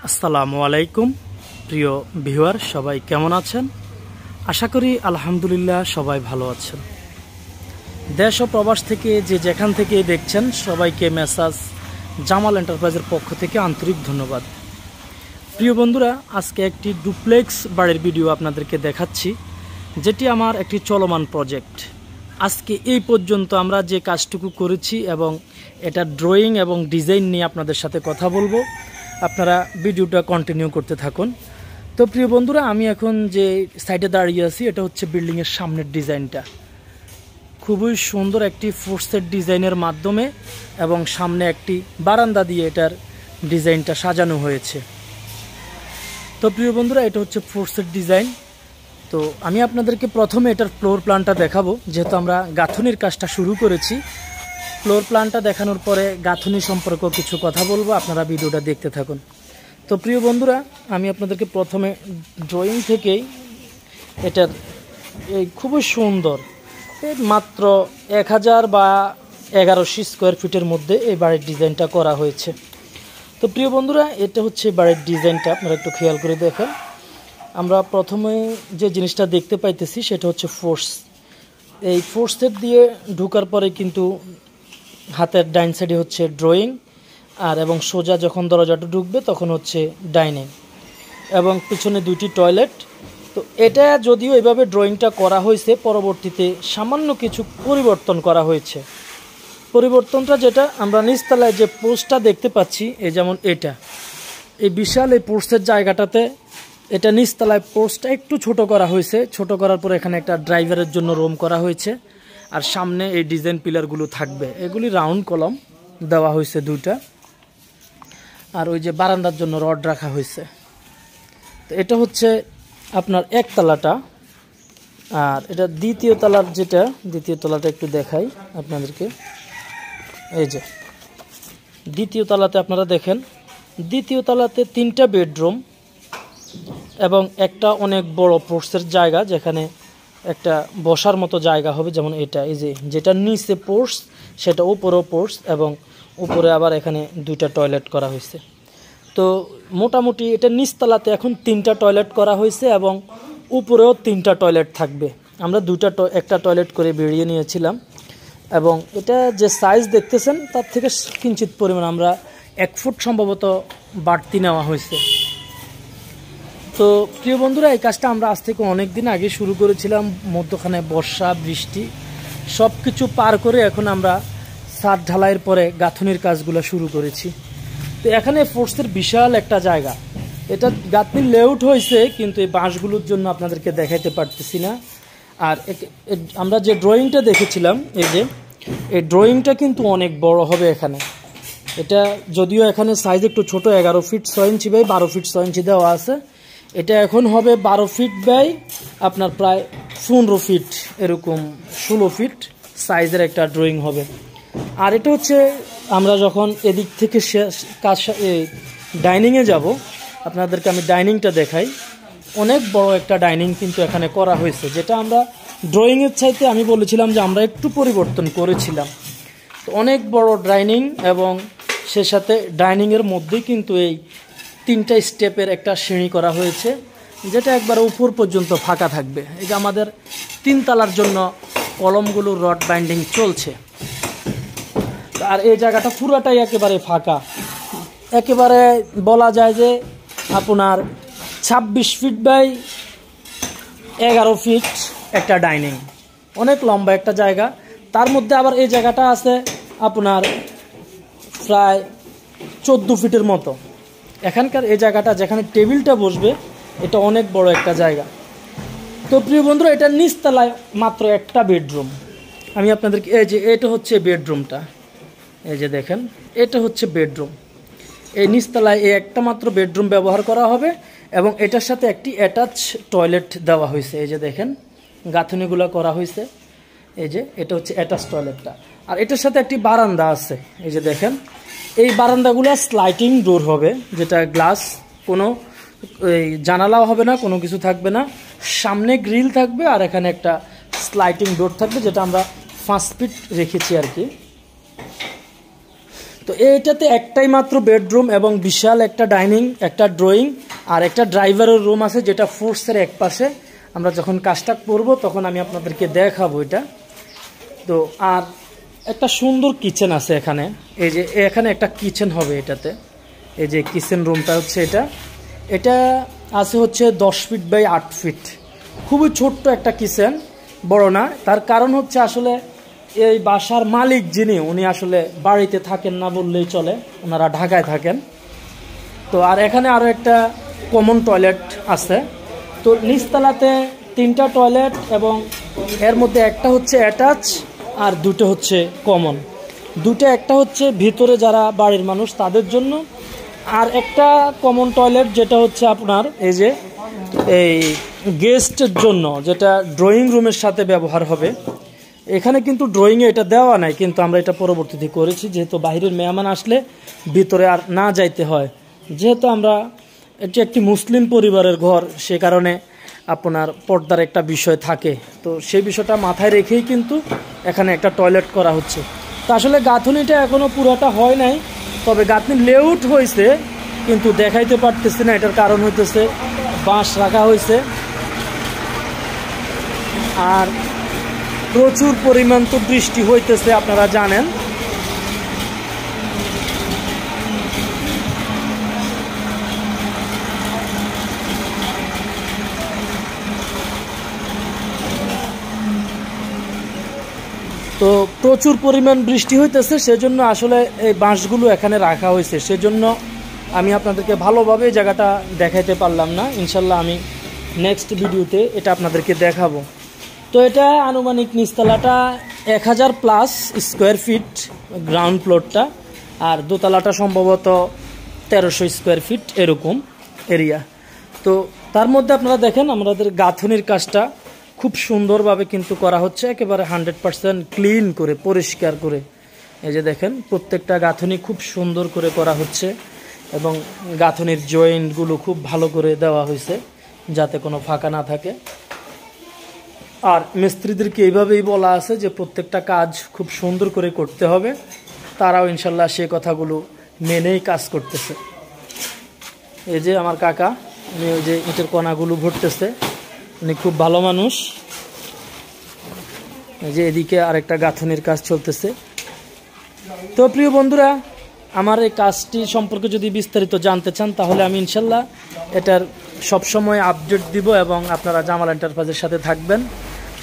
আসসালামু আলাইকুম প্রিয় ভিউয়ার, সবাই কেমন আছেন? আশা করি আলহামদুলিল্লাহ সবাই ভালো আছেন। দেশ ও প্রবাস থেকে যে যেখান থেকে দেখছেন সবাইকে মেসাজ জামাল এন্টারপ্রাইজের পক্ষ থেকে আন্তরিক ধন্যবাদ। প্রিয় বন্ধুরা, আজকে একটি ডুপ্লেক্স বাড়ির ভিডিও আপনাদেরকে দেখাচ্ছি, যেটি আমার একটি চলমান প্রজেক্ট। আজকে এই পর্যন্ত আমরা যে কাজটুকু করেছি এবং এটা ড্রয়িং এবং ডিজাইন নিয়ে আপনাদের সাথে কথা বলবো। আপনারা ভিডিওটা কন্টিনিউ করতে থাকুন। তো প্রিয় বন্ধুরা, আমি এখন যে সাইডে দাঁড়িয়ে আছি এটা হচ্ছে বিল্ডিংয়ের সামনের ডিজাইনটা। খুবই সুন্দর একটি ফোর্সের ডিজাইনের মাধ্যমে এবং সামনে একটি বারান্দা দিয়ে এটার ডিজাইনটা সাজানো হয়েছে। তো প্রিয় বন্ধুরা, এটা হচ্ছে ফোর্সের ডিজাইন। তো আমি আপনাদেরকে প্রথমে এটার ফ্লোর প্ল্যানটা দেখাবো, যেহেতু আমরা গাঁথুনির কাজটা শুরু করেছি। ফ্লোর প্ল্যানটা দেখানোর পরে গাঁথুনি সম্পর্কে কিছু কথা বলবো, আপনারা ভিডিওটা দেখতে থাকুন। তো প্রিয় বন্ধুরা, আমি আপনাদেরকে প্রথমে ড্রয়িং থেকেই এটার এই খুবই সুন্দর মাত্র 1000 বা 1100 স্কোয়ার ফিটের মধ্যে এই বাড়ির ডিজাইনটা করা হয়েছে। তো প্রিয় বন্ধুরা, এটা হচ্ছে বাড়ির ডিজাইনটা, আপনারা একটু খেয়াল করে দেখেন। আমরা প্রথমে যে জিনিসটা দেখতে পাইতেছি সেটা হচ্ছে ফোর্স। এই ফোর্সের দিয়ে ঢোকার পরে কিন্তু হাতের ডাইন সাইডে হচ্ছে ড্রয়িং, আর এবং সোজা যখন দরজাটা ঢুকবে তখন হচ্ছে ডাইনিং এবং পিছনে দুইটি টয়লেট। তো এটা যদিও এভাবে ড্রয়িংটা করা হয়েছে, পরবর্তীতে সামান্য কিছু পরিবর্তন করা হয়েছে। পরিবর্তনটা যেটা, আমরা নিচতলায় যে পোস্টটা দেখতে পাচ্ছি, এই যেমন এটা এই বিশাল এই পোস্টের জায়গাটাতে এটা নিচতলায় পোস্টটা একটু ছোট করা হয়েছে। ছোট করার পর এখানে একটা ড্রাইভারের জন্য রুম করা হয়েছে, আর সামনে এই ডিজাইন পিলারগুলো থাকবে। এগুলি রাউন্ড কলম দেওয়া হয়েছে দুইটা, আর ওই যে বারান্দার জন্য রড রাখা হয়েছে। তো এটা হচ্ছে আপনার একতলাটা, আর এটা দ্বিতীয় তলার যেটা, দ্বিতীয় তলাটা একটু দেখাই আপনাদেরকে। এই যে দ্বিতীয় তলাতে আপনারা দেখেন, দ্বিতীয় তলাতে 3টা বেডরুম এবং একটা অনেক বড় পোর্সের জায়গা, যেখানে একটা বসার মতো জায়গা হবে। যেমন এটা, এই যে যেটা নিচে পোর্স সেটা উপরেও পোর্স, এবং উপরে আবার এখানে 2টা টয়লেট করা হয়েছে। তো মোটামুটি এটা নিচতলাতে এখন 3টা টয়লেট করা হয়েছে এবং উপরেও 3টা টয়লেট থাকবে। আমরা একটা টয়লেট করে বেরিয়ে নিয়েছিলাম, এবং এটা যে সাইজ দেখতেছেন তার থেকে কিঞ্চিত পরিমাণ আমরা 1 ফুট সম্ভবত বাড়তি নেওয়া হয়েছে। তো প্রিয় বন্ধুরা, এই কাজটা আমরা আজ থেকে অনেক দিন আগে শুরু করেছিলাম। মধ্যখানে বর্ষা বৃষ্টি সব কিছু পার করে এখন আমরা ছাদ ঢালাইয়ের পরে গাঁথুনির কাজগুলো শুরু করেছি। তো এখানে ফোর্সের বিশাল একটা জায়গা, এটা গাঁথনির লেআউট হয়েছে, কিন্তু এই বাঁশগুলোর জন্য আপনাদেরকে দেখাইতে পারতেছি না। আর আমরা যে ড্রয়িংটা দেখেছিলাম, এই ড্রয়িংটা কিন্তু অনেক বড় হবে এখানে। এটা যদিও এখানে সাইজ একটু ছোট, 11 ফিট 6 ইঞ্চি বাই 12 ফিট 6 ইঞ্চি দেওয়া আছে। এটা এখন হবে 12 ফিট বাই আপনার প্রায় 15 ফিট, এরকম 16 ফিট সাইজের একটা ড্রয়িং হবে। আর এটা হচ্ছে আমরা যখন এদিক থেকে ডাইনিংয়ে যাব, আপনাদেরকে আমি ডাইনিংটা দেখাই। অনেক বড় একটা ডাইনিং কিন্তু এখানে করা হয়েছে, যেটা আমরা ড্রয়িংয়ের চাইতে আমি বলেছিলাম যে আমরা একটু পরিবর্তন করেছিলাম। তো অনেক বড় ডাইনিং, এবং সে সাথে ডাইনিংয়ের মধ্যেই কিন্তু এই 3টা স্টেপের একটা সিঁড়ি করা হয়েছে, যেটা একবার উপর পর্যন্ত ফাঁকা থাকবে। এই যে আমাদের 3 তলার জন্য কলমগুলোর রড বাইন্ডিং চলছে। আর এই জায়গাটা পুরাটাই একেবারে ফাঁকা, একেবারে বলা যায় যে আপনার 26 ফিট বাই 11 ফিট একটা ডাইনিং, অনেক লম্বা একটা জায়গা। তার মধ্যে আবার এই জায়গাটা আছে আপনার প্রায় 14 ফিটের মতো। এখানকার এই জায়গাটা যেখানে টেবিলটা বসবে, এটা অনেক বড় একটা জায়গা। তো প্রিয় বন্ধুরা, এটা নিচতলায় মাত্র একটা বেডরুম। আমি আপনাদেরকে, এই যে এটা হচ্ছে বেডরুমটা, এই যে দেখেন এটা হচ্ছে বেডরুম। এই নিচতলায় এই একটা মাত্র বেডরুম ব্যবহার করা হবে, এবং এটার সাথে একটি অ্যাটাচ টয়লেট দেওয়া হয়েছে। এই যে দেখেন গাঁথুনিগুলো করা হয়েছে। এই যে এটা হচ্ছে অ্যাটাচ টয়লেটটা, আর এটার সাথে একটি বারান্দা আছে। এই যে দেখেন এই বারান্দাগুলো স্লাইডিং ডোর হবে, যেটা গ্লাস, কোনো জানালাও হবে না, কোনো কিছু থাকবে না। সামনে গ্রিল থাকবে, আর এখানে একটা স্লাইডিং ডোর থাকবে, যেটা আমরা 5 ফিট রেখেছি আর কি। তো এইটাতে একটাই মাত্র বেডরুম এবং বিশাল একটা ডাইনিং, একটা ড্রয়িং আর একটা ড্রাইভারের রুম আছে, যেটা ফোর্সের এক পাশে। আমরা যখন কাজটা করব তখন আমি আপনাদেরকে দেখাবো এটা। তো আর একটা সুন্দর কিচেন আছে এখানে, এই যে এখানে একটা কিচেন হবে এটাতে। এই যে কিচেন রুমটা হচ্ছে এটা আছে হচ্ছে 10 ফিট বাই 8 ফিট, খুবই ছোট্ট একটা কিচেন, বড় না। তার কারণ হচ্ছে আসলে এই বাসার মালিক যিনি, উনি আসলে বাড়িতে থাকেন না বললেই চলে, ওনারা ঢাকায় থাকেন। তো আর এখানে আরও একটা কমন টয়লেট আছে। তো নিচতলাতে 3টা টয়লেট এবং এর মধ্যে একটা হচ্ছে অ্যাটাচ আর দুটো হচ্ছে কমন। একটা হচ্ছে ভিতরে যারা বাড়ির মানুষ তাদের জন্য, আর একটা কমন টয়লেট যেটা হচ্ছে আপনার এই যে এই গেস্টের জন্য, যেটা ড্রয়িং রুমের সাথে ব্যবহার হবে। এখানে কিন্তু ড্রয়িংয়ে এটা দেওয়া নাই, কিন্তু আমরা এটা পরবর্তীতে করেছি, যেহেতু বাইরের মেহমান আসলে ভিতরে আর না যাইতে হয়। যেহেতু আমরা এটি একটি মুসলিম পরিবারের ঘর, সে কারণে আপনার পর্দার একটা বিষয় থাকে, তো সেই বিষয়টা মাথায় রেখেই কিন্তু এখানে একটা টয়লেট করা হচ্ছে। তো আসলে গাঁথনিটা এখনও পুরোটা হয় নাই, তবে গাঁথনি লেআউট হয়েছে, কিন্তু দেখাইতে পারতেছি না। এটার কারণ হইতেছে বাঁশ রাখা হয়েছে, আর প্রচুর পরিমাণ তো বৃষ্টি হইতেছে, আপনারা জানেন। তো প্রচুর পরিমাণ বৃষ্টি হইতেছে, সেজন্য আসলে এই বাঁশগুলো এখানে রাখা হয়েছে। সেজন্য আমি আপনাদেরকে ভালোভাবে এই জায়গাটা দেখাইতে পারলাম না। ইনশাল্লাহ আমি নেক্সট ভিডিওতে এটা আপনাদেরকে দেখাবো। তো এটা আনুমানিক নিচতলাটা 1000+ স্কোয়ার ফিট গ্রাউন্ড ফ্লোরটা, আর দোতলাটা সম্ভবত 1300 স্কোয়ার ফিট এরকম এরিয়া। তো তার মধ্যে আপনারা দেখেন আমাদের গাঁথনির কাজটা খুব সুন্দরভাবে কিন্তু করা হচ্ছে, একেবারে 100% ক্লিন করে, পরিষ্কার করে। এই যে দেখেন প্রত্যেকটা গাঁথনি খুব সুন্দর করে করা হচ্ছে, এবং গাঁথনির জয়েন্টগুলো খুব ভালো করে দেওয়া হয়েছে যাতে কোনো ফাঁকা না থাকে। আর মিস্ত্রিদেরকে এইভাবেই বলা আছে যে প্রত্যেকটা কাজ খুব সুন্দর করে করতে হবে, তারাও ইনশাল্লাহ সে কথাগুলো মেনেই কাজ করতেছে। এই যে আমার কাকা, উনি ওই যে ইটের কণাগুলো ভরতেছে, উনি খুব ভালো মানুষ। এই যে এদিকে আরেকটা গাঁথনির কাজ চলতেছে। তো প্রিয় বন্ধুরা, আমার এই কাজটি সম্পর্কে যদি বিস্তারিত জানতে চান, তাহলে আমি ইনশাল্লাহ এটার সবসময় আপডেট দিব, এবং আপনারা জামাল এন্টারপ্রাইজের সাথে থাকবেন।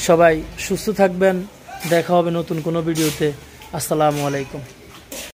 সবাই সুস্থ থাকবেন, দেখা হবে নতুন কোনো ভিডিওতে। আসসালামু আলাইকুম।